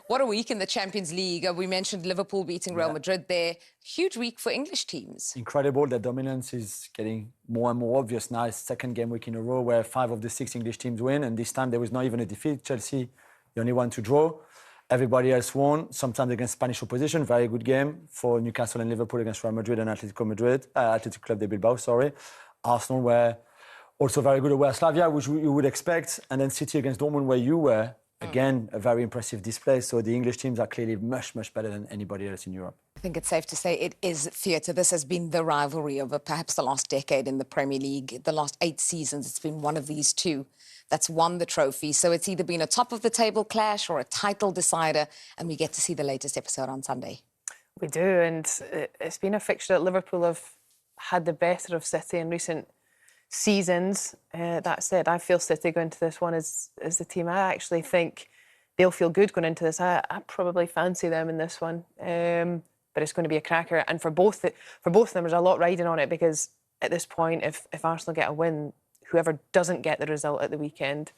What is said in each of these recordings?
What a week in the Champions League. We mentioned Liverpool beating Real Madrid there. Huge week for English teams. Incredible. The dominance is getting more and more obvious now. It's second game week in a row where 5 of the 6 English teams win, and this time there was not even a defeat. Chelsea, the only one to draw. Everybody else won, sometimes against Spanish opposition. Very good game for Newcastle and Liverpool against Real Madrid and Athletic Club de Bilbao, sorry. Arsenal were also very good away at Slavia, which you would expect. And then City against Dortmund, where you were. Again, a very impressive display. So the English teams are clearly much, much better than anybody else in Europe. I think it's safe to say it is theatre. This has been the rivalry of perhaps the last decade in the Premier League. The last 8 seasons, it's been one of these two that's won the trophy. So it's either been a top-of-the-table clash or a title decider, and we get to see the latest episode on Sunday. We do, and it's been a fixture that Liverpool have had the better of City in recent seasons. That said, I feel City going into this one as the team. I actually think they'll feel good going into this. I probably fancy them in this one, but it's going to be a cracker. And for both of them, there's a lot riding on it, because at this point, if Arsenal get a win, whoever doesn't get the result at the weekend,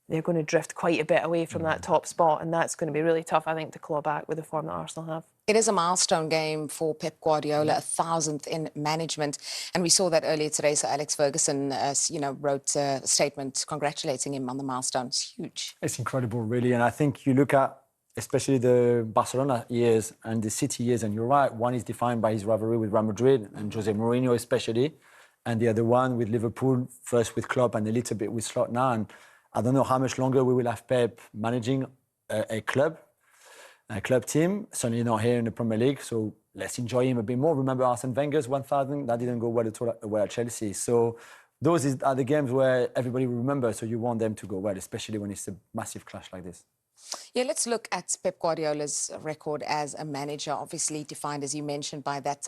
they're going to drift quite a bit away from that top spot, and that's going to be really tough, I think, to claw back with the form that Arsenal have. It is a milestone game for Pep Guardiola, 1,000th in management, and we saw that earlier today. So Alex Ferguson, wrote a statement congratulating him on the milestone. It's huge. It's incredible, really, and I think you look at especially the Barcelona years and the City years, and you're right. One is defined by his rivalry with Real Madrid and Jose Mourinho, especially, and the other one with Liverpool, first with Klopp and a little bit with Slot now. And I don't know how much longer we will have Pep managing a club team, certainly not here in the Premier League. So let's enjoy him a bit more. Remember Arsene Wenger's 1,000? That didn't go well at all away at Chelsea. So those are the games where everybody will remember. So you want them to go well, especially when it's a massive clash like this. Yeah, let's look at Pep Guardiola's record as a manager, obviously defined, as you mentioned, by that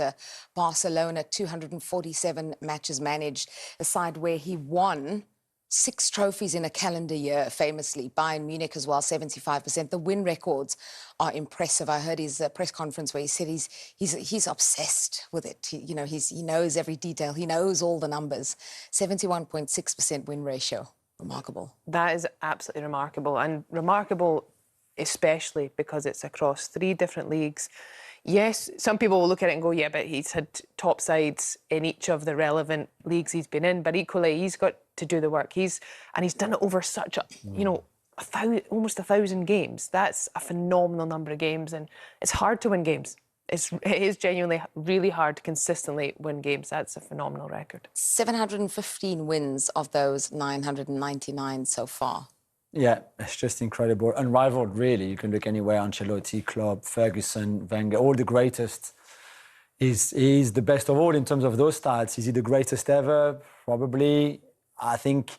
Barcelona, 247 matches managed, a side where he won 6 trophies in a calendar year, famously. Bayern Munich as well, 75%. The win records are impressive. I heard his press conference where he said he's obsessed with it. He knows every detail. He knows all the numbers. 71.6% win ratio. Remarkable. That is absolutely remarkable, and remarkable especially because it's across 3 different leagues. Yes, some people will look at it and go, yeah, but he's had top sides in each of the relevant leagues he's been in, but equally he's got to do the work. He's done it over such almost 1,000 games. That's a phenomenal number of games, and it's hard to win games. It is genuinely really hard to consistently win games. That's a phenomenal record. 715 wins of those 999 so far. Yeah, it's just incredible. Unrivaled, really. You can look anywhere. Ancelotti, Klopp, Ferguson, Wenger, all the greatest. He's the best of all in terms of those stats. Is he the greatest ever? Probably. I think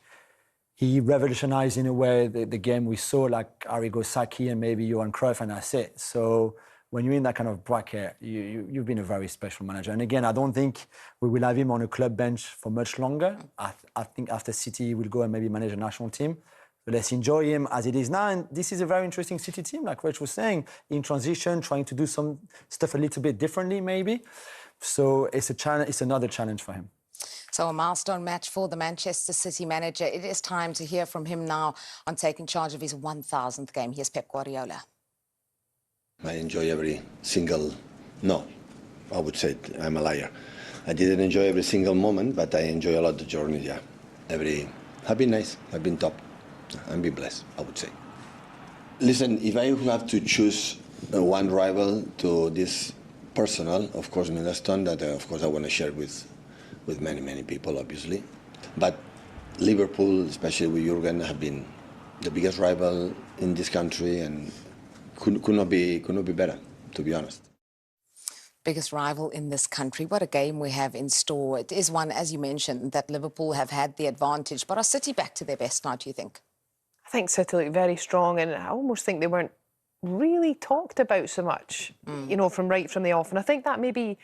he revolutionized, in a way, the game we saw, like Arrigo Sacchi and maybe Johan Cruyff, and that's it. So when you're in that kind of bracket, you've been a very special manager. And again, I don't think we will have him on a club bench for much longer. I think after City, he will go and maybe manage a national team. So let's enjoy him as it is now. And this is a very interesting City team, like Rach was saying, in transition, trying to do some stuff a little bit differently, maybe. So it's a challenge. It's another challenge for him. So a milestone match for the Manchester City manager. It is time to hear from him now on taking charge of his 1,000th game. Here's Pep Guardiola. I enjoy every single... No, I would say I'm a liar. I didn't enjoy every single moment, but I enjoy a lot the journey, yeah. Have been nice, have been top. I've been blessed, I would say. Listen, if I have to choose one rival to this personal, of course, milestone, that of course I want to share with many, many people, obviously. But Liverpool, especially with Jurgen, have been the biggest rival in this country, and could not be better, to be honest. Biggest rival in this country. What a game we have in store. It is one, as you mentioned, that Liverpool have had the advantage. But are City back to their best now, do you think? I think City look very strong, and I almost think they weren't really talked about so much, from the off. And I think that maybe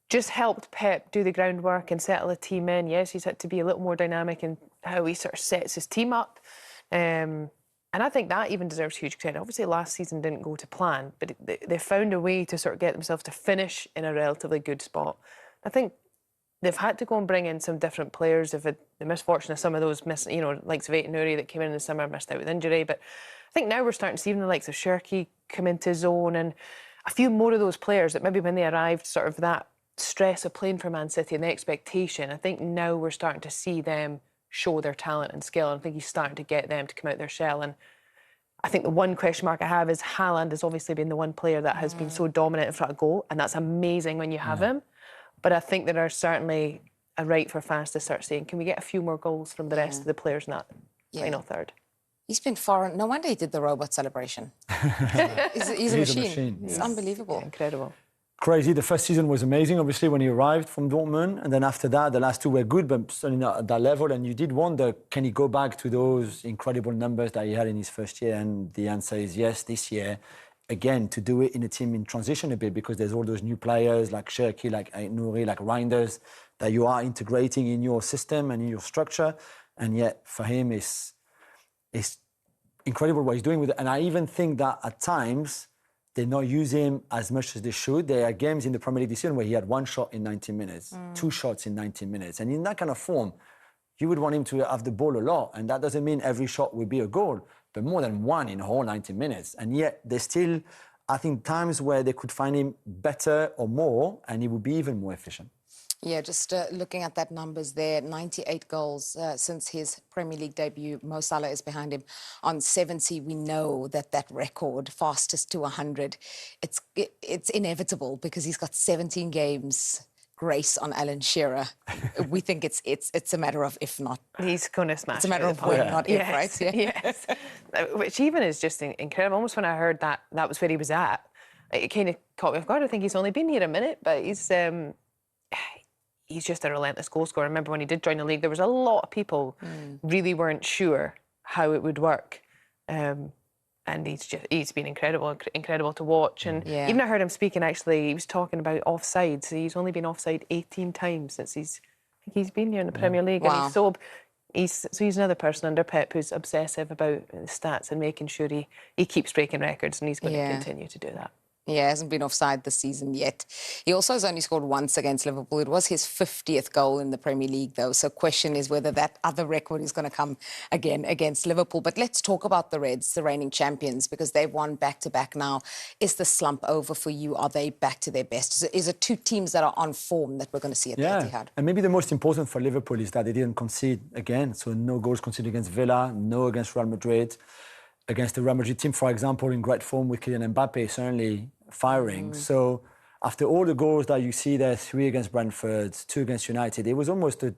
just helped Pep do the groundwork and settle a team in. Yes, he's had to be a little more dynamic in how he sort of sets his team up. And I think that even deserves huge credit. Obviously, last season didn't go to plan, but they found a way to sort of get themselves to finish in a relatively good spot. I think they've had to go and bring in some different players. They've had the misfortune of some of those, likes of Etihad that came in the summer, missed out with injury. But think now we're starting to see even the likes of Shirky come into his own, and a few more of those players that maybe when they arrived, sort of that stress of playing for Man City and the expectation, I think now we're starting to see them show their talent and skill. And I think he's starting to get them to come out their shell. And I think the one question mark I have is Haaland has obviously been the one player that has been so dominant in front of goal, and that's amazing when you have him. But I think there are certainly a right for fans to start saying, can we get a few more goals from the rest of the players in that final third? He's been foreign. No wonder he did the robot celebration. he's a machine. It's unbelievable. Yeah, incredible. Crazy. The first season was amazing, obviously, when he arrived from Dortmund. And then after that, the last two were good, but certainly not at that level. And you did wonder, can he go back to those incredible numbers that he had in his first year? And the answer is yes, this year. Again, to do it in a team in transition a bit, because there's all those new players like Shirky, like Nouri, like Reinders, that you are integrating in your system and in your structure. And yet, for him, it's incredible what he's doing with it. And I even think that at times, they're not using him as much as they should. There are games in the Premier League this year where he had one shot in 90 minutes, two shots in 90 minutes. And in that kind of form, you would want him to have the ball a lot. And that doesn't mean every shot will be a goal, but more than one in a whole 90 minutes. And yet there's still, I think, times where they could find him better or more, and he would be even more efficient. Yeah, just looking at that numbers there, 98 goals since his Premier League debut. Mo Salah is behind him on 70. We know that record, fastest to 100, it's inevitable because he's got 17 games grace on Alan Shearer. We think it's a matter of if not. He's going to smash it. It's a matter of when, not if, right? Yes. Which even is just incredible. Almost when I heard that was where he was at, it kind of caught me off guard. I think he's only been here a minute, but he's just a relentless goal scorer. I remember when he did join the league, there was a lot of people really weren't sure how it would work. And he's been incredible to watch. And even I heard him speaking, actually, he was talking about offsides. He's only been offside 18 times since he's been here in the Premier League. Wow. And he's another person under Pep who's obsessive about the stats and making sure he keeps breaking records, and he's going to continue to do that. Yeah, hasn't been offside this season yet. He also has only scored once against Liverpool. It was his 50th goal in the Premier League, though. So question is whether that other record is going to come again against Liverpool. But let's talk about the Reds, the reigning champions, because they've won back-to-back now. Is the slump over for you? Are they back to their best? Is it two teams that are on form that we're going to see at the Etihad? And maybe the most important for Liverpool is that they didn't concede again. So no goals conceded against Villa, no against Real Madrid. Against the Real Madrid team, for example, in great form with Kylian Mbappe, certainly firing. So after all the goals that you see there, 3 against Brentford, 2 against United, it was almost a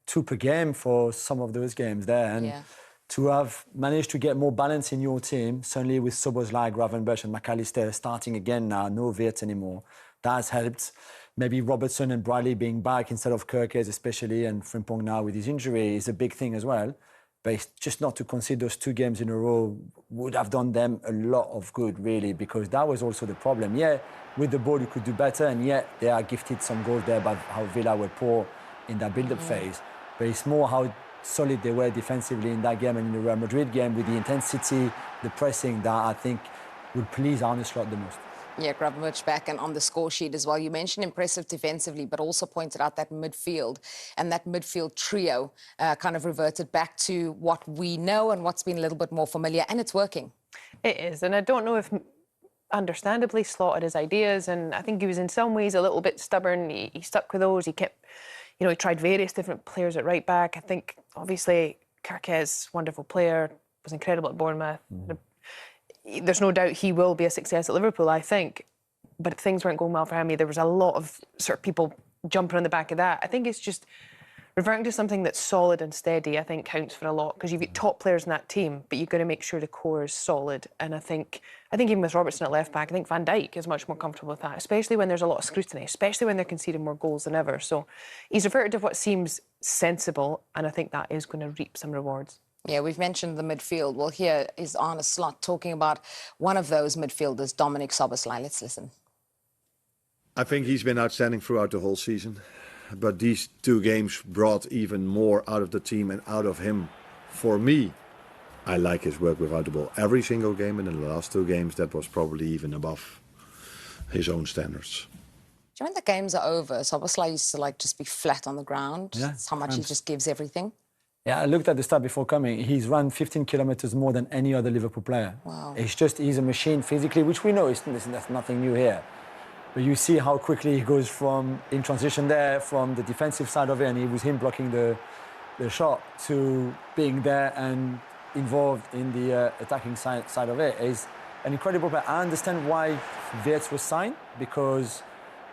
2 per game for some of those games there. And to have managed to get more balance in your team, certainly with Szoboszlai, Gravenberch and McAllister starting again now, no Wirtz anymore, that has helped. Maybe Robertson and Bradley being back instead of Kerkez especially, and Frimpong now with his injury is a big thing as well. But it's just not to concede those 2 games in a row would have done them a lot of good, really, because that was also the problem. Yeah, with the ball you could do better, and yet they are gifted some goals there by how Villa were poor in that build-up phase. But it's more how solid they were defensively in that game and in the Real Madrid game with the intensity, the pressing that I think would please Arne Slot the most. Yeah, Gravenberch back and on the score sheet as well. You mentioned impressive defensively, but also pointed out that midfield, and that midfield trio kind of reverted back to what we know and what's been a little bit more familiar, and it's working. It is, and I don't know if, understandably, Slot had his ideas, and I think he was in some ways a little bit stubborn. He stuck with those. He kept, he tried various different players at right back. I think, obviously, Kerkez, wonderful player, was incredible at Bournemouth. There's no doubt he will be a success at Liverpool, I think. But things weren't going well for him. There was a lot of sort of people jumping on the back of that. I think it's just reverting to something that's solid and steady, I think, counts for a lot, because you've got top players in that team, but you've got to make sure the core is solid. And I think even with Robertson at left back, I think Van Dijk is much more comfortable with that, especially when there's a lot of scrutiny, especially when they're conceding more goals than ever. So he's reverted to what seems sensible, and I think that is going to reap some rewards. Yeah, we've mentioned the midfield. Well, here is Arne Slot talking about one of those midfielders, Dominic Szoboszlai. Let's listen. I think he's been outstanding throughout the whole season. But these 2 games brought even more out of the team and out of him. For me, I like his work without the ball. Every single game, and in the last 2 games, that was probably even above his own standards. Do you know when the games are over, Szoboszlai used to just be flat on the ground? Yeah, That's how much he just gives everything. Yeah, I looked at the stat before coming. He's run 15 kilometers more than any other Liverpool player. Wow. He's a machine physically, which we know that's nothing new here. But you see how quickly he goes from in transition there, from the defensive side of it, and it was him blocking the shot, to being there and involved in the attacking side of it. He's an incredible player. I understand why Wirtz was signed, because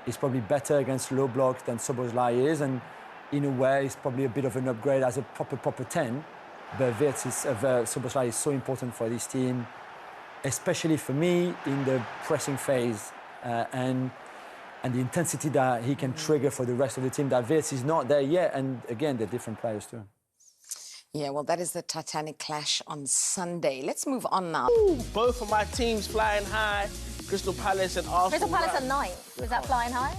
he's probably better against low blocks than Szoboszlai is, and in a way, he's probably a bit of an upgrade as a proper 10. But Szoboszlai is so important for this team, especially for me in the pressing phase and the intensity that he can trigger for the rest of the team. That Wirtz is not there yet, and again, they're different players too. Yeah, well, that is the Titanic clash on Sunday. Let's move on now. Ooh, both of my teams flying high. Crystal Palace and Arsenal. Crystal Palace are 9th. Is that flying high?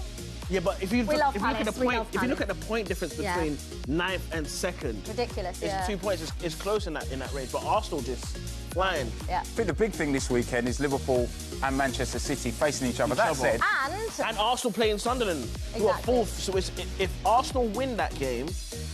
Yeah, but if you look at the point difference between 9th and 2nd, ridiculous. It's 2 points. It's close in that race. But Arsenal just flying. Yeah. I think the big thing this weekend is Liverpool and Manchester City facing each other. That said, and Arsenal playing Sunderland, who are 4th. So if Arsenal win that game,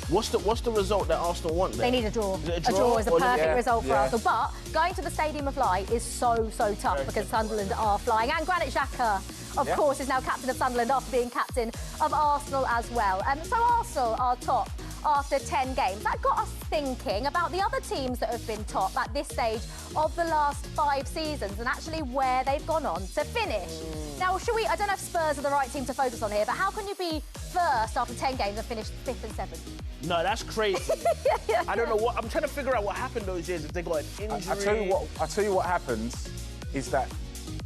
what's the result that Arsenal want there? They need a draw. A draw is a perfect result for Arsenal. But going to the Stadium of Light is so tough because Sunderland are flying. And Granit Xhaka, of course, is now captain of Sunderland after being captain of Arsenal as well. So Arsenal are top after 10 games. That got us thinking about the other teams that have been top at this stage of the last 5 seasons and actually where they've gone on to finish. Now, I don't know if Spurs are the right team to focus on here, but how can you be first after 10 games and finish 5th and 7th? No, that's crazy. I don't know what... I'm trying to figure out what happened those years, if they got an injury... I'll tell you what happens is that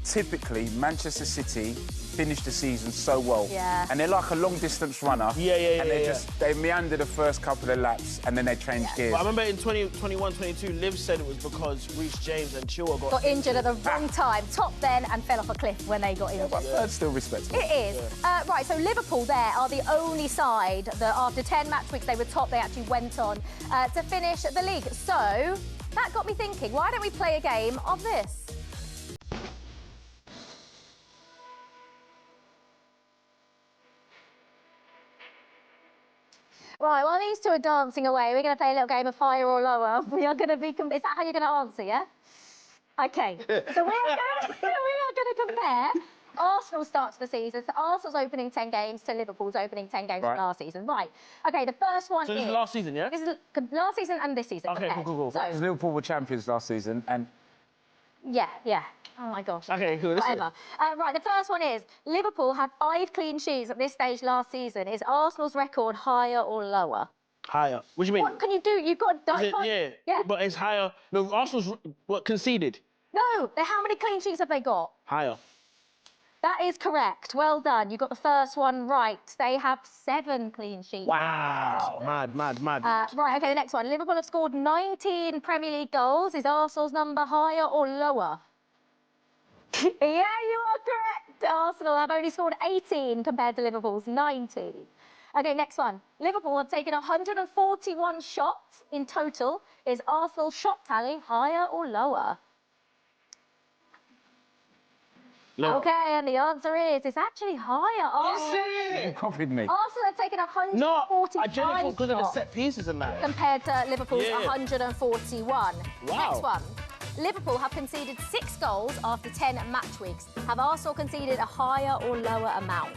typically Manchester City finish the season so well. Yeah. And they're like a long-distance runner. They meander the first couple of laps and then they change gears. But I remember in 2021-22, Liv said it was because Reece James and Chilwell got injured at the wrong time. Top then and fell off a cliff when they got injured. But third's still respectable. It is. Right, so Liverpool there are the only side that after 10 match weeks they were top, they actually went on to finish the league. So that got me thinking, why don't we play a game of this? Right, while these two are dancing away, we're going to play a little game of higher or lower. We are going to be... Is that how you're going to answer, yeah? OK. So we are going to compare Arsenal's start to the season. So Arsenal's opening 10 games to Liverpool's opening 10 games from last season. Right. OK, the first one is... So this is last season, yeah? This is last season and this season. OK, cool. So, Liverpool were champions last season and... Yeah. Oh, my gosh. OK, cool. Whatever. Right, the first one is Liverpool had 5 clean sheets at this stage last season. Is Arsenal's record higher or lower? Higher. What do you mean? What can you do? You've got... Yeah. But it's higher. No, Arsenal's... What, conceded? No. How many clean sheets have they got? Higher. That is correct. Well done. You got the first one right. They have 7 clean sheets. Wow. Mad. Right, OK, the next one. Liverpool have scored 19 Premier League goals. Is Arsenal's number higher or lower? Yeah, you are correct. Arsenal have only scored 18 compared to Liverpool's 19. OK, next one. Liverpool have taken 141 shots in total. Is Arsenal's shot tally higher or lower? Lower. OK, and the answer is it's actually higher. You copied me. Arsenal have taken 145 No, I generally because of the shots set pieces and that. compared to Liverpool's 141. Wow. Next one. Liverpool have conceded 6 goals after 10 match weeks. Have Arsenal conceded a higher or lower amount?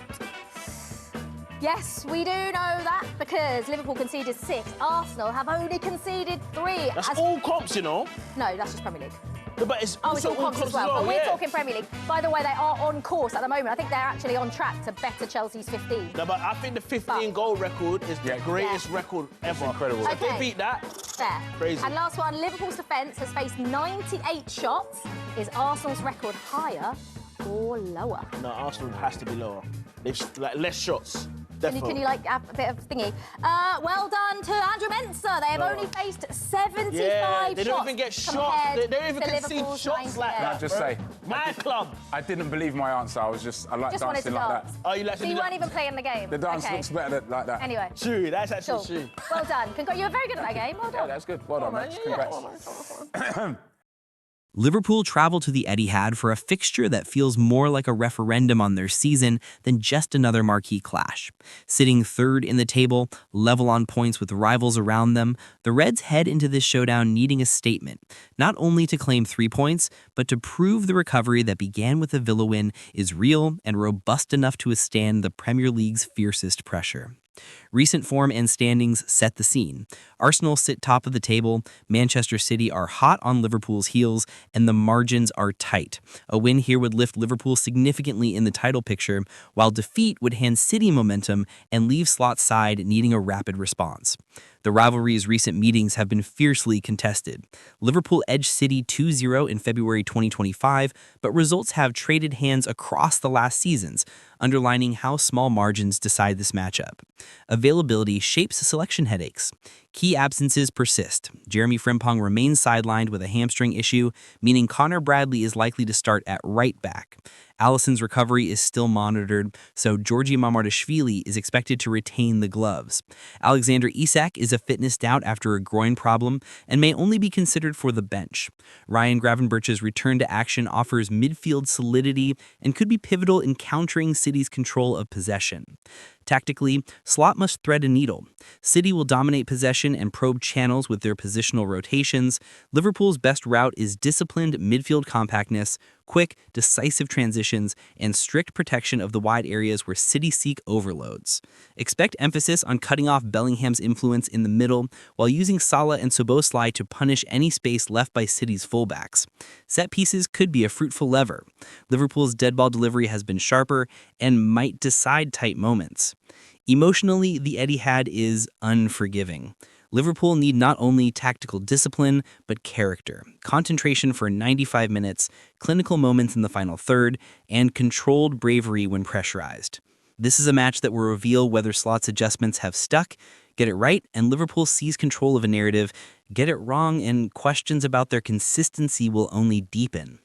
Yes, we do know that because Liverpool conceded 6. Arsenal have only conceded 3. That's all comps, you know. No, that's just Premier League. No, but it's Oh, it's all comps as well. But we're yeah. talking Premier League. By the way, they are on course at the moment. I think they're actually on track to better Chelsea's 15. No, but I think the 15-goal record is the greatest record ever. Incredible. So if they Okay. beat that, Fair. Crazy. And last one, Liverpool's defence has faced 98 shots. Is Arsenal's record higher or lower? no, Arsenal has to be lower. They've like less shots. Can you like have a bit of thingy? Well done to Andrew Mensah. They have only faced 75 shots. They don't even get shots. They don't even concede shots like Can I that. just say, My club. I didn't believe my answer. I like Just wanted dancing to like dance. that. Oh, you like to So do you that? weren't even playing the game. The dance Okay. looks better like that. Anyway. True, that's actually Cool. true. Well done. You were very good at that game. Well Yeah, done. that's good. Well done, mate. Congrats. Liverpool travel to the Etihad for a fixture that feels more like a referendum on their season than just another marquee clash. Sitting third in the table, level on points with rivals around them, the Reds head into this showdown needing a statement, not only to claim 3 points, but to prove the recovery that began with a Villa win is real and robust enough to withstand the Premier League's fiercest pressure. Recent form and standings set the scene. Arsenal sit top of the table, Manchester City are hot on Liverpool's heels, and the margins are tight. A win here would lift Liverpool significantly in the title picture, while defeat would hand City momentum and leave Slot's side needing a rapid response. The rivalry's recent meetings have been fiercely contested. Liverpool edged City 2-0 in February 2025, but results have traded hands across the last seasons, underlining how small margins decide this matchup. Availability shapes selection headaches. Key absences persist. Jeremy Frimpong remains sidelined with a hamstring issue, meaning Connor Bradley is likely to start at right back. Alisson's recovery is still monitored, so Georgi Mamardashvili is expected to retain the gloves. Alexander Isak is a fitness doubt after a groin problem and may only be considered for the bench. Ryan Gravenberch's return to action offers midfield solidity and could be pivotal in countering City's control of possession. Tactically, Slot must thread a needle. City will dominate possession and probe channels with their positional rotations. Liverpool's best route is disciplined midfield compactness, quick, decisive transitions, and strict protection of the wide areas where City seek overloads. Expect emphasis on cutting off Bellingham's influence in the middle, while using Salah and Szoboszlai to punish any space left by City's fullbacks. Set pieces could be a fruitful lever. Liverpool's dead ball delivery has been sharper and might decide tight moments. Emotionally, the Etihad is unforgiving. Liverpool need not only tactical discipline, but character, concentration for 95 minutes, clinical moments in the final third, and controlled bravery when pressurized. This is a match that will reveal whether Slot's adjustments have stuck. Get it right, and Liverpool seize control of a narrative. Get it wrong, and questions about their consistency will only deepen.